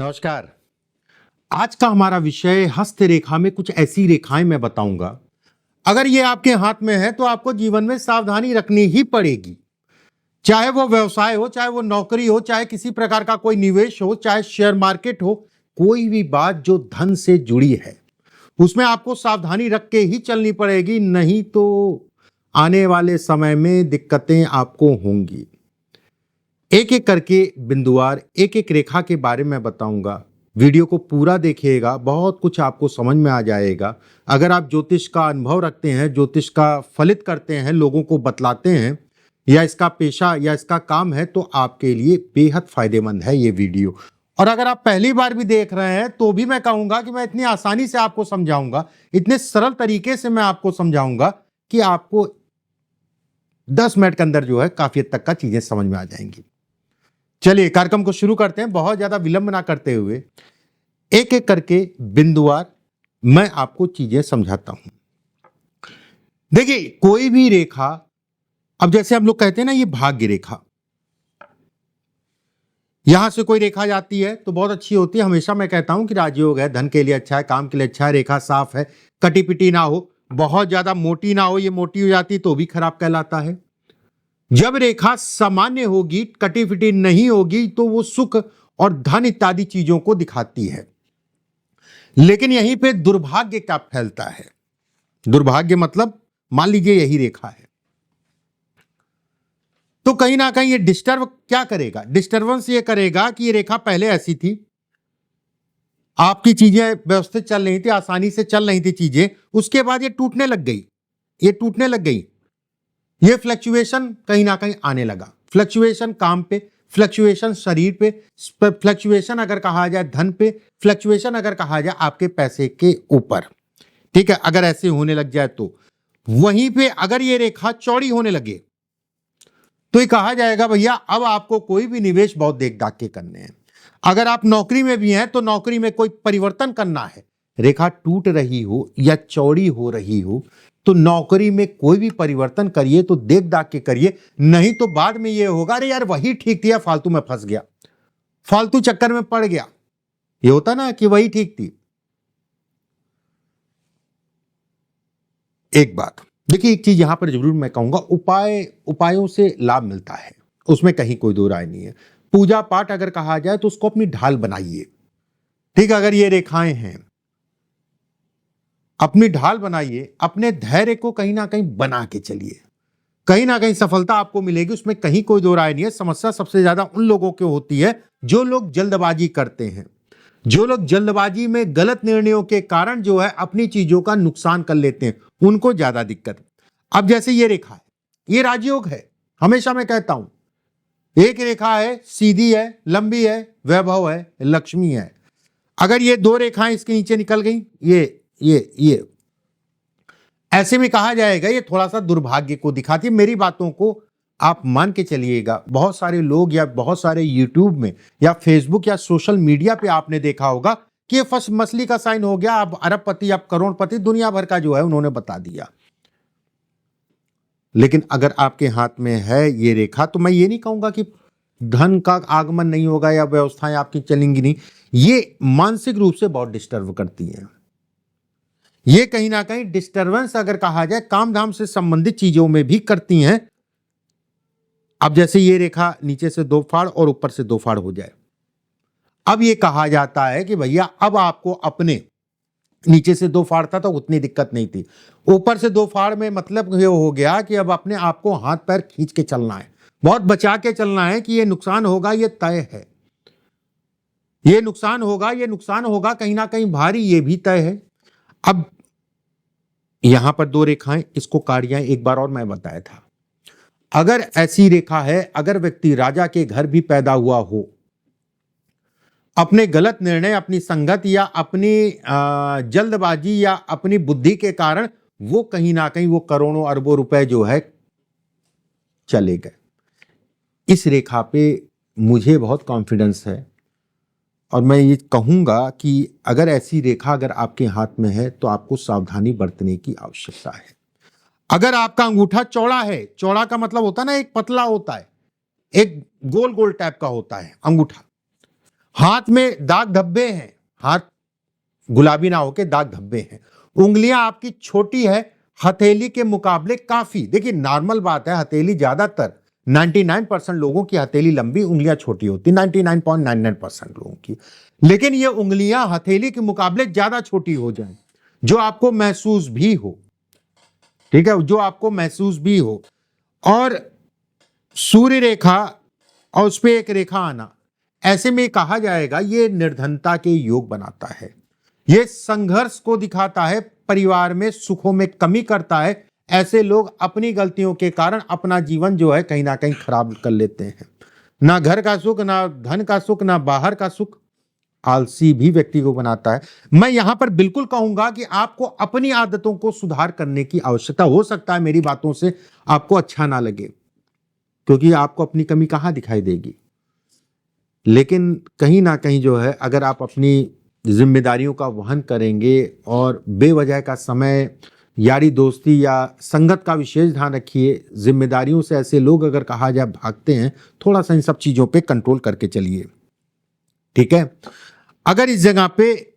नमस्कार। आज का हमारा विषय हस्त रेखा में कुछ ऐसी रेखाएं मैं बताऊंगा। अगर ये आपके हाथ में है तो आपको जीवन में सावधानी रखनी ही पड़ेगी। चाहे वो व्यवसाय हो, चाहे वो नौकरी हो, चाहे किसी प्रकार का कोई निवेश हो, चाहे शेयर मार्केट हो, कोई भी बात जो धन से जुड़ी है उसमें आपको सावधानी रख के ही चलनी पड़ेगी, नहीं तो आने वाले समय में दिक्कतें आपको होंगी। एक एक करके बिंदुवार एक एक रेखा के बारे में बताऊंगा। वीडियो को पूरा देखिएगा, बहुत कुछ आपको समझ में आ जाएगा। अगर आप ज्योतिष का अनुभव रखते हैं, ज्योतिष का फलित करते हैं, लोगों को बतलाते हैं, या इसका पेशा या इसका काम है, तो आपके लिए बेहद फायदेमंद है ये वीडियो। और अगर आप पहली बार भी देख रहे हैं तो भी मैं कहूंगा कि मैं इतनी आसानी से आपको समझाऊंगा, इतने सरल तरीके से मैं आपको समझाऊंगा कि आपको 10 मिनट के अंदर जो है काफी हद तक का चीजें समझ में आ जाएंगी। चलिए कार्यक्रम को शुरू करते हैं, बहुत ज्यादा विलंब ना करते हुए एक एक करके बिंदुवार मैं आपको चीजें समझाता हूं। देखिए, कोई भी रेखा, अब जैसे हम लोग कहते हैं ना, ये भाग्य रेखा, यहां से कोई रेखा जाती है तो बहुत अच्छी होती है। हमेशा मैं कहता हूं कि राजयोग है, धन के लिए अच्छा है, काम के लिए अच्छा है, रेखा साफ है, कटी पिटी ना हो, बहुत ज्यादा मोटी ना हो, ये मोटी हो जाती तो भी खराब कहलाता है। जब रेखा सामान्य होगी, कटी फिटी नहीं होगी, तो वो सुख और धन इत्यादि चीजों को दिखाती है। लेकिन यहीं पे दुर्भाग्य क्या फैलता है? दुर्भाग्य मतलब मान लीजिए यही रेखा है, तो कहीं ना कहीं ये डिस्टर्ब क्या करेगा? डिस्टर्बेंस ये करेगा कि ये रेखा पहले ऐसी थी, आपकी चीजें व्यवस्थित चल रही थी, आसानी से चल रही थी चीजें, उसके बाद ये टूटने लग गई, ये टूटने लग गई, ये फ्लक्चुएशन कहीं ना कहीं आने लगा। फ्लक्चुएशन काम पे, फ्लक्चुएशन शरीर पे, फ्लक्चुएशन अगर कहा जाए धन पे, फ्लक्चुएशन अगर कहा जाए आपके पैसे के ऊपर। ठीक है, अगर ऐसे होने लग जाए तो वहीं पे अगर ये रेखा चौड़ी होने लगे तो ये कहा जाएगा भैया अब आपको कोई भी निवेश बहुत देख दाख के करने हैं। अगर आप नौकरी में भी हैं तो नौकरी में कोई परिवर्तन करना है, रेखा टूट रही हो या चौड़ी हो रही हो, तो नौकरी में कोई भी परिवर्तन करिए तो देख दाख के करिए, नहीं तो बाद में यह होगा अरे यार वही ठीक थी, फालतू में फंस गया, फालतू चक्कर में पड़ गया। ये होता ना कि वही ठीक थी। एक बात देखिए, एक चीज यहां पर जरूर मैं कहूंगा, उपायों से लाभ मिलता है, उसमें कहीं कोई दो राय नहीं है। पूजा पाठ अगर कहा जाए तो उसको अपनी ढाल बनाइए। ठीक, अगर ये रेखाएं हैं, अपनी ढाल बनाइए, अपने धैर्य को कहीं ना कहीं बना के चलिए, कहीं ना कहीं सफलता आपको मिलेगी, उसमें कहीं कोई दो राय नहीं है। समस्या सबसे ज्यादा उन लोगों की होती है जो लोग जल्दबाजी करते हैं, जो लोग जल्दबाजी में गलत निर्णयों के कारण जो है अपनी चीजों का नुकसान कर लेते हैं, उनको ज्यादा दिक्कत। अब जैसे ये रेखा है, ये राजयोग है, हमेशा मैं कहता हूं, एक रेखा है, सीधी है, लंबी है, वैभव है, लक्ष्मी है। अगर ये दो रेखाएं इसके नीचे निकल गई, ये ऐसे में कहा जाएगा ये थोड़ा सा दुर्भाग्य को दिखाती है। मेरी बातों को आप मान के चलिएगा। बहुत सारे लोग या बहुत सारे यूट्यूब में या फेसबुक या सोशल मीडिया पे आपने देखा होगा कि ये फर्स्ट मछली का साइन हो गया, अब अरबपति, अब करोड़पति, दुनिया भर का जो है उन्होंने बता दिया। लेकिन अगर आपके हाथ में है ये रेखा, तो मैं ये नहीं कहूंगा कि धन का आगमन नहीं होगा या व्यवस्थाएं आपकी चलेंगी नहीं। ये मानसिक रूप से बहुत डिस्टर्ब करती हैं। ये कहीं ना कहीं डिस्टरबेंस अगर कहा जाए काम धाम से संबंधित चीजों में भी करती हैं। अब जैसे ये रेखा नीचे से दो फाड़ और ऊपर से दो फाड़ हो जाए, अब ये कहा जाता है कि भैया अब आपको अपने नीचे से दो फाड़ था तो उतनी दिक्कत नहीं थी, ऊपर से दो फाड़ में मतलब ये हो गया कि अब अपने आप को हाथ पैर खींच के चलना है, बहुत बचा के चलना है कि ये नुकसान होगा, ये तय है, ये नुकसान होगा, ये नुकसान होगा कहीं ना कहीं भारी, ये भी तय है। अब यहां पर दो रेखाएं, इसको काटिए। एक बार और मैं बताया था, अगर ऐसी रेखा है, अगर व्यक्ति राजा के घर भी पैदा हुआ हो, अपने गलत निर्णय, अपनी संगत या अपनी जल्दबाजी या अपनी बुद्धि के कारण वो कहीं ना कहीं वो करोड़ों अरबों रुपए जो है चले गए। इस रेखा पे मुझे बहुत कॉन्फिडेंस है और मैं ये कहूंगा कि अगर ऐसी रेखा अगर आपके हाथ में है तो आपको सावधानी बरतने की आवश्यकता है। अगर आपका अंगूठा चौड़ा है, चौड़ा का मतलब होता है ना, एक पतला होता है, एक गोल गोल टाइप का होता है अंगूठा, हाथ में दाग धब्बे हैं, हाथ गुलाबी ना होके दाग धब्बे हैं। उंगलियां आपकी छोटी है हथेली के मुकाबले काफी। देखिए नॉर्मल बात है, हथेली ज्यादातर 99% लोगों की हथेली लंबी, उंगलियां छोटी होती, 99.99% लोगों की। लेकिन ये उंगलियां हथेली के मुकाबले ज्यादा छोटी हो जाएं, जो आपको महसूस भी हो, ठीक है, जो आपको महसूस भी हो। और सूर्य रेखा और उस पर एक रेखा आना, ऐसे में कहा जाएगा ये निर्धनता के योग बनाता है, ये संघर्ष को दिखाता है, परिवार में सुखों में कमी करता है। ऐसे लोग अपनी गलतियों के कारण अपना जीवन जो है कहीं ना कहीं खराब कर लेते हैं। ना घर का सुख, ना धन का सुख, ना बाहर का सुख, आलसी भी व्यक्ति को बनाता है। मैं यहां पर बिल्कुल कहूंगा कि आपको अपनी आदतों को सुधार करने की आवश्यकता। हो सकता है मेरी बातों से आपको अच्छा ना लगे, क्योंकि आपको अपनी कमी कहां दिखाई देगी, लेकिन कहीं ना कहीं जो है अगर आप अपनी जिम्मेदारियों का वहन करेंगे और बेवजह का समय, यारी दोस्ती या संगत का विशेष ध्यान रखिए। जिम्मेदारियों से ऐसे लोग अगर कहा जाए भागते हैं, थोड़ा सा इन सब चीजों पे कंट्रोल करके चलिए, ठीक है। अगर इस जगह पे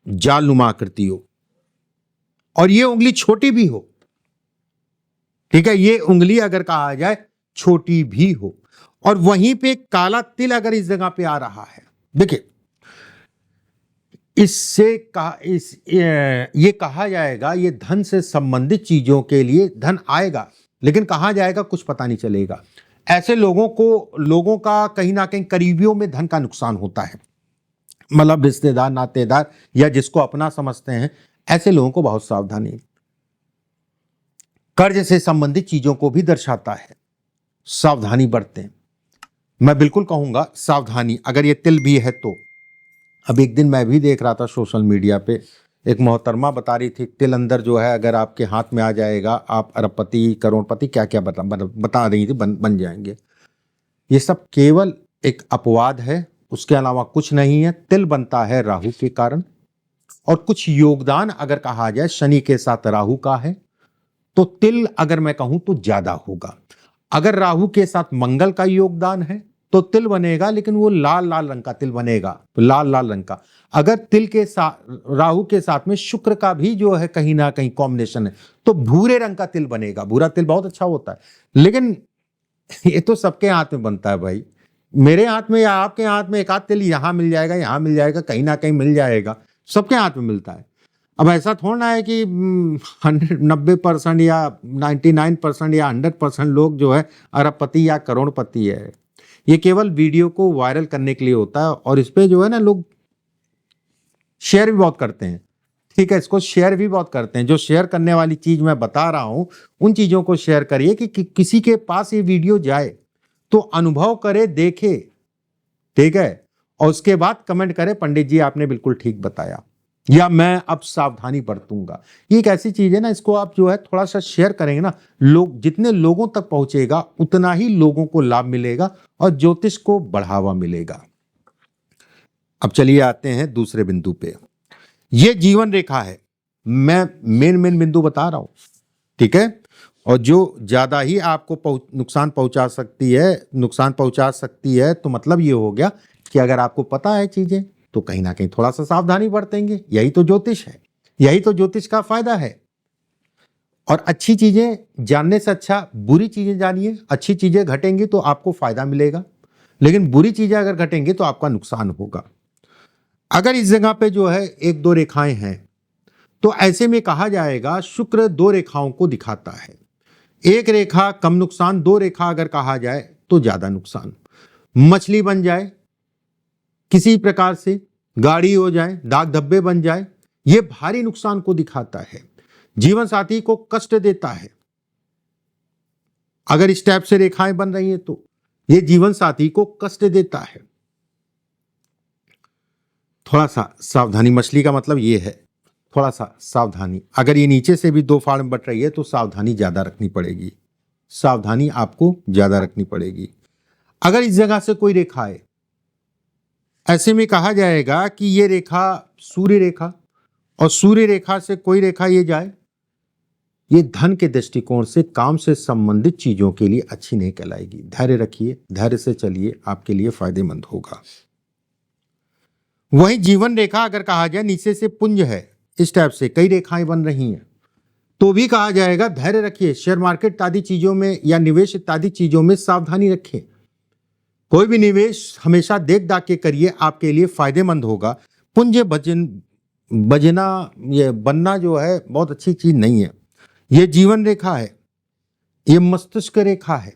जालनुमा आकृति हो और ये उंगली छोटी भी हो, ठीक है, ये उंगली अगर कहा जाए छोटी भी हो और वहीं पे काला तिल अगर इस जगह पे आ रहा है, देखिए इससे ये कहा जाएगा ये धन से संबंधित चीजों के लिए धन आएगा, लेकिन कहा जाएगा कुछ पता नहीं चलेगा। ऐसे लोगों का कहीं ना कहीं करीबियों में धन का नुकसान होता है, मतलब रिश्तेदार, नातेदार या जिसको अपना समझते हैं, ऐसे लोगों को बहुत सावधानी। कर्ज से संबंधित चीजों को भी दर्शाता है, सावधानी बरतें। मैं बिल्कुल कहूंगा सावधानी। अगर ये तिल भी है तो अब एक दिन मैं भी देख रहा था सोशल मीडिया पे, एक मोहतरमा बता रही थी तिल अंदर जो है अगर आपके हाथ में आ जाएगा आप अरबपति, करोड़पति, क्या क्या बता रही थी, बन जाएंगे। ये सब केवल एक अपवाद है, उसके अलावा कुछ नहीं है। तिल बनता है राहु के कारण, और कुछ योगदान अगर कहा जाए शनि के साथ राहु का है तो तिल अगर मैं कहूं तो ज्यादा होगा। अगर राहु के साथ मंगल का योगदान है तो तिल बनेगा, लेकिन वो लाल लाल रंग का तिल बनेगा, तो लाल लाल रंग का। अगर तिल के साथ राहु के साथ में शुक्र का भी जो है कहीं ना कहीं कॉम्बिनेशन है तो भूरे रंग का तिल बनेगा। भूरा तिल बहुत अच्छा होता है, लेकिन ये तो सबके हाथ में बनता है भाई। मेरे हाथ में या आपके हाथ में एक आध तिल यहाँ मिल जाएगा, यहाँ मिल जाएगा, कहीं ना कहीं मिल जाएगा, सबके हाथ में मिलता है। अब ऐसा थोड़ा है कि 90% या 99% या 100% लोग जो है अरबपति या करोड़पति है। ये केवल वीडियो को वायरल करने के लिए होता है, और इस पे जो है ना लोग शेयर भी बहुत करते हैं, ठीक है, इसको शेयर भी बहुत करते हैं। जो शेयर करने वाली चीज मैं बता रहा हूं उन चीजों को शेयर करिए कि किसी के पास ये वीडियो जाए तो अनुभव करे, देखे, ठीक है, और उसके बाद कमेंट करे पंडित जी आपने बिल्कुल ठीक बताया, या मैं अब सावधानी बरतूंगा। ये एक ऐसी चीज है ना, इसको आप जो है थोड़ा सा शेयर करेंगे ना, लोग जितने लोगों तक पहुंचेगा उतना ही लोगों को लाभ मिलेगा और ज्योतिष को बढ़ावा मिलेगा। अब चलिए आते हैं दूसरे बिंदु पे। ये जीवन रेखा है, मैं मेन बिंदु बता रहा हूं, ठीक है, और जो ज्यादा ही आपको नुकसान पहुंचा सकती है तो मतलब ये हो गया कि अगर आपको पता है चीजें तो कहीं ना कहीं थोड़ा सा सावधानी बरतेंगे। यही तो ज्योतिष है, यही तो ज्योतिष का फायदा है। और अच्छी चीजें जानने से अच्छा बुरी चीजें जानिए। अच्छी चीजें घटेंगी तो आपको फायदा मिलेगा, लेकिन बुरी चीजें अगर घटेंगी तो आपका नुकसान होगा। अगर इस जगह पे जो है एक दो रेखाएं हैं तो ऐसे में कहा जाएगा शुक्र दो रेखाओं को दिखाता है। एक रेखा कम नुकसान, दो रेखा अगर कहा जाए तो ज्यादा नुकसान। मछली बन जाए किसी प्रकार से, गाड़ी हो जाए, दाग धब्बे बन जाए, ये भारी नुकसान को दिखाता है। जीवन साथी को कष्ट देता है। अगर इस टाइप से रेखाएं बन रही हैं तो ये जीवन साथी को कष्ट देता है। थोड़ा सा सावधानी, मछली का मतलब ये है थोड़ा सा सावधानी। अगर ये नीचे से भी दो फाड़ में बट रही है तो सावधानी ज्यादा रखनी पड़ेगी, सावधानी आपको ज्यादा रखनी पड़ेगी। अगर इस जगह से कोई रेखा है, ऐसे में कहा जाएगा कि ये रेखा सूर्य रेखा, और सूर्य रेखा से कोई रेखा ये जाए, ये धन के दृष्टिकोण से काम से संबंधित चीजों के लिए अच्छी नहीं कहलाएगी। धैर्य रखिए, धैर्य से चलिए, आपके लिए फायदेमंद होगा। वहीं जीवन रेखा अगर कहा जाए नीचे से पुंज है, इस टाइप से कई रेखाएं बन रही हैं, तो भी कहा जाएगा धैर्य रखिए। शेयर मार्केट इत्यादि चीजों में या निवेश इत्यादि चीजों में सावधानी रखें। कोई भी निवेश हमेशा देख दाख के करिए, आपके लिए फायदेमंद होगा। पुंज बजना ये बनना जो है बहुत अच्छी चीज नहीं है। ये जीवन रेखा है, ये मस्तिष्क रेखा है।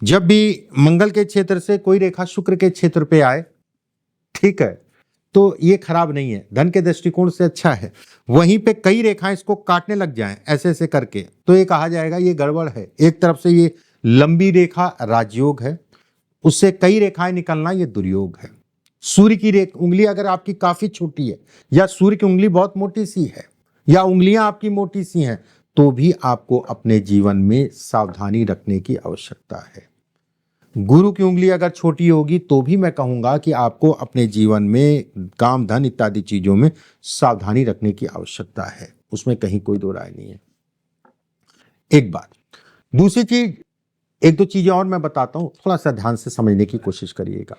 जब भी मंगल के क्षेत्र से कोई रेखा शुक्र के क्षेत्र पे आए, ठीक है, तो ये खराब नहीं है, धन के दृष्टिकोण से अच्छा है। वहीं पे कई रेखाएं इसको काटने लग जाएं ऐसे ऐसे करके, तो ये कहा जाएगा ये गड़बड़ है। एक तरफ से ये लंबी रेखा राजयोग है, उससे कई रेखाएं निकलना ये दुर्योग है। सूर्य की उंगली अगर आपकी काफी छोटी है, या सूर्य की उंगली बहुत मोटी सी है, या उंगलियां आपकी मोटी सी हैं, तो भी आपको अपने जीवन में सावधानी रखने की आवश्यकता है। गुरु की उंगली अगर छोटी होगी तो भी मैं कहूंगा कि आपको अपने जीवन में काम धन इत्यादि चीजों में सावधानी रखने की आवश्यकता है, उसमें कहीं कोई दो राय नहीं है। एक बात। दूसरी चीज, एक दो चीजें और मैं बताता हूं, थोड़ा सा ध्यान से समझने की कोशिश करिएगा।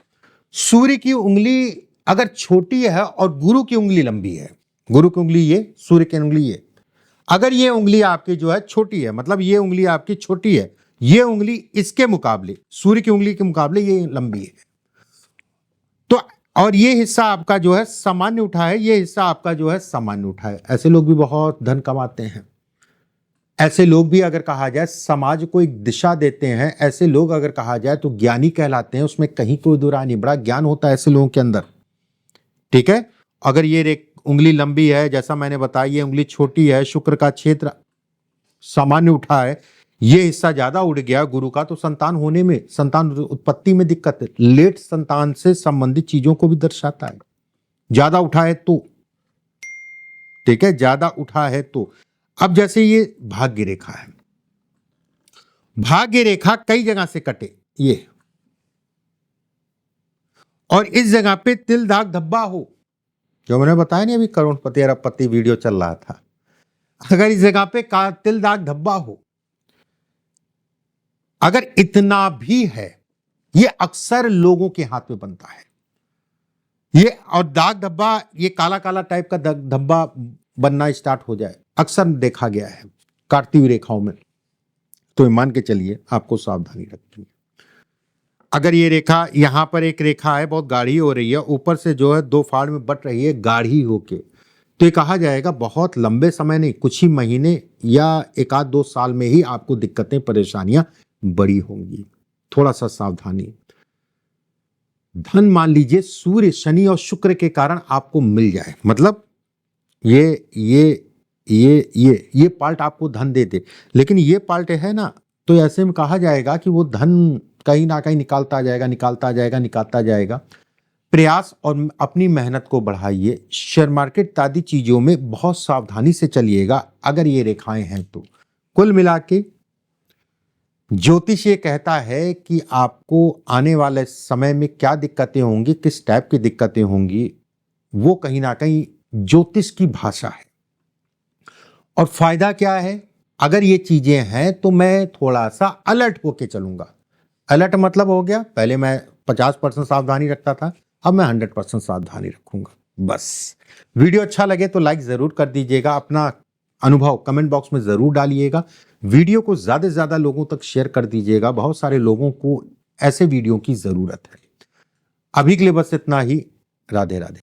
सूर्य की उंगली अगर छोटी है और गुरु की उंगली लंबी है, गुरु की उंगली ये, सूर्य की उंगली ये, अगर ये उंगली आपकी जो है छोटी है, मतलब ये उंगली आपकी छोटी है, ये उंगली इसके मुकाबले, सूर्य की उंगली के मुकाबले ये लंबी है, तो और ये हिस्सा आपका जो है सामान्य उठा है, ये हिस्सा आपका जो है सामान्य उठा है। ऐसे लोग भी बहुत धन कमाते हैं। ऐसे लोग भी अगर कहा जाए समाज को एक दिशा देते हैं, ऐसे लोग अगर कहा जाए तो ज्ञानी कहलाते हैं, उसमें कहीं कोई दो राय नहीं। बड़ा ज्ञान होता है ऐसे लोगों के अंदर, ठीक है। अगर ये उंगली लंबी है, जैसा मैंने बताया, ये उंगली छोटी है, शुक्र का क्षेत्र सामान्य उठा है, ये हिस्सा ज्यादा उड़ गया गुरु का, तो संतान होने में, संतान उत्पत्ति में दिक्कत है। लेट संतान से संबंधित चीजों को भी दर्शाता है। ज्यादा उठा है तो, ठीक है, ज्यादा उठा है तो। अब जैसे ये भाग्य रेखा है, भाग्य रेखा कई जगह से कटे ये, और इस जगह पे तिल दाग धब्बा हो, जो मैंने बताया नहीं अभी करोड़पति अरबपति वीडियो चल रहा था, अगर इस जगह पे तिल दाग धब्बा हो, अगर इतना भी है, ये अक्सर लोगों के हाथ में बनता है ये, और दाग धब्बा ये काला काला टाइप का धब्बा बनना स्टार्ट हो जाए, अक्सर देखा गया है काटती हुई रेखाओं में, तो मान के चलिए आपको सावधानी रखनी है। अगर ये रेखा, यहां पर एक रेखा है बहुत गाढ़ी हो रही है, ऊपर से जो है दो फाड़ में बट रही है गाढ़ी होके, तो ये कहा जाएगा बहुत लंबे समय नहीं, कुछ ही महीने या एक आध 2 साल में ही आपको दिक्कतें परेशानियां बड़ी होंगी। थोड़ा सा सावधानी। धन मान लीजिए सूर्य शनि और शुक्र के कारण आपको मिल जाए, मतलब ये पार्ट आपको धन दे दे, लेकिन ये पार्ट है ना, तो ऐसे में कहा जाएगा कि वो धन कहीं ना कहीं निकालता जाएगा। प्रयास और अपनी मेहनत को बढ़ाइए। शेयर मार्केट इत्यादि चीजों में बहुत सावधानी से चलिएगा अगर ये रेखाएं हैं तो। कुल मिला के ज्योतिष ये कहता है कि आपको आने वाले समय में क्या दिक्कतें होंगी, किस टाइप की दिक्कतें होंगी, वो कहीं ना कहीं ज्योतिष की भाषा है। और फायदा क्या है, अगर ये चीजें हैं तो मैं थोड़ा सा अलर्ट होके चलूंगा। अलर्ट मतलब हो गया, पहले मैं 50% सावधानी रखता था, अब मैं 100% सावधानी रखूंगा। बस वीडियो अच्छा लगे तो लाइक जरूर कर दीजिएगा, अपना अनुभव कमेंट बॉक्स में जरूर डालिएगा, वीडियो को ज्यादा से ज्यादा लोगों तक शेयर कर दीजिएगा। बहुत सारे लोगों को ऐसे वीडियो की जरूरत है। अभी के लिए बस इतना ही। राधे राधे।